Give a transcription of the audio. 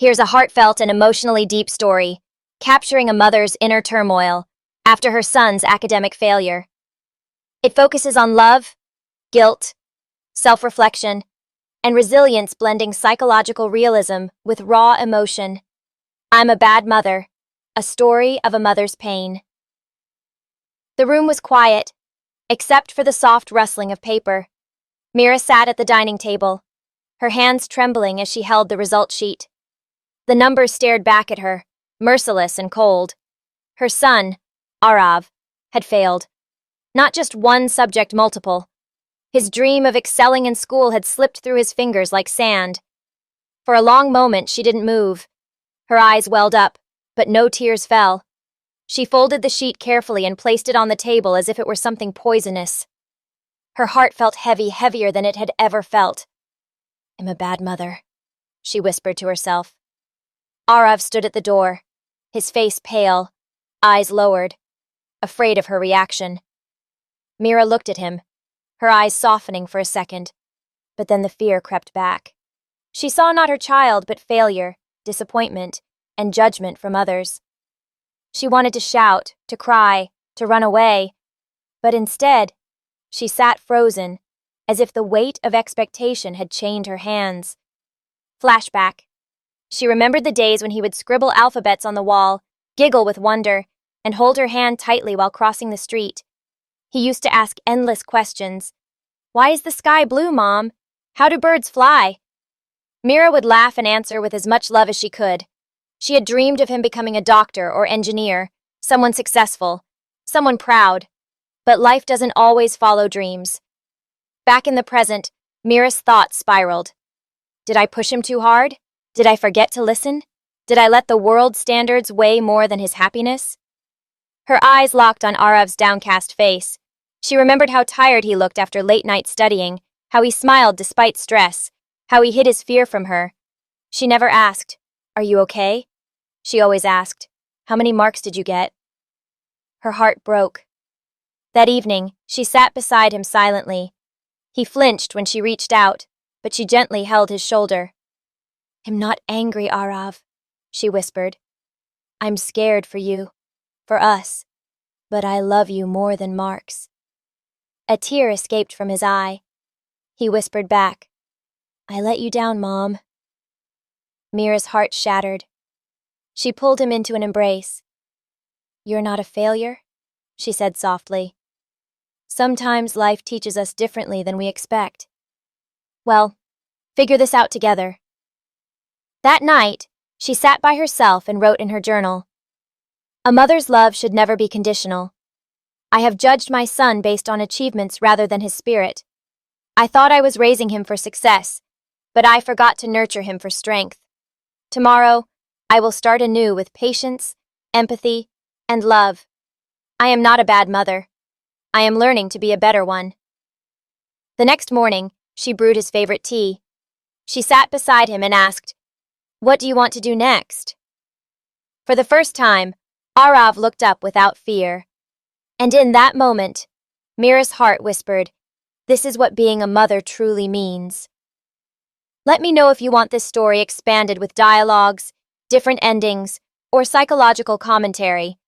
Here's a heartfelt and emotionally deep story, capturing a mother's inner turmoil after her son's academic failure. It focuses on love, guilt, self-reflection, and resilience, blending psychological realism with raw emotion. I'm a Bad Mother, a story of a mother's pain. The room was quiet, except for the soft rustling of paper. Mira sat at the dining table, her hands trembling as she held the result sheet. The numbers stared back at her, merciless and cold. Her son, Arav, had failed. Not just one subject, multiple. His dream of excelling in school had slipped through his fingers like sand. For a long moment, she didn't move. Her eyes welled up, but no tears fell. She folded the sheet carefully and placed it on the table as if it were something poisonous. Her heart felt heavy, heavier than it had ever felt. I'm a bad mother, she whispered to herself. Arav stood at the door, his face pale, eyes lowered, afraid of her reaction. Mira looked at him, her eyes softening for a second, but then the fear crept back. She saw not her child, but failure, disappointment, and judgment from others. She wanted to shout, to cry, to run away, but instead, she sat frozen, as if the weight of expectation had chained her hands. Flashback. She remembered the days when he would scribble alphabets on the wall, giggle with wonder, and hold her hand tightly while crossing the street. He used to ask endless questions. Why is the sky blue, Mom? How do birds fly? Mira would laugh and answer with as much love as she could. She had dreamed of him becoming a doctor or engineer, someone successful, someone proud. But life doesn't always follow dreams. Back in the present, Mira's thoughts spiraled. Did I push him too hard? Did I forget to listen? Did I let the world's standards weigh more than his happiness? Her eyes locked on Arav's downcast face. She remembered how tired he looked after late night studying, how he smiled despite stress, how he hid his fear from her. She never asked, "Are you okay?" She always asked, "How many marks did you get?" Her heart broke. That evening, she sat beside him silently. He flinched when she reached out, but she gently held his shoulder. "I'm not angry, Arav," she whispered. "I'm scared for you, for us, but I love you more than marks." A tear escaped from his eye. He whispered back, "I let you down, Mom." Mira's heart shattered. She pulled him into an embrace. "You're not a failure," she said softly. "Sometimes life teaches us differently than we expect. Well, figure this out together." That night, she sat by herself and wrote in her journal, "A mother's love should never be conditional. I have judged my son based on achievements rather than his spirit. I thought I was raising him for success, but I forgot to nurture him for strength. Tomorrow, I will start anew with patience, empathy, and love. I am not a bad mother. I am learning to be a better one." The next morning, she brewed his favorite tea. She sat beside him and asked, "What do you want to do next?" For the first time, Arav looked up without fear. And in that moment, Mira's heart whispered, "This is what being a mother truly means." Let me know if you want this story expanded with dialogues, different endings, or psychological commentary.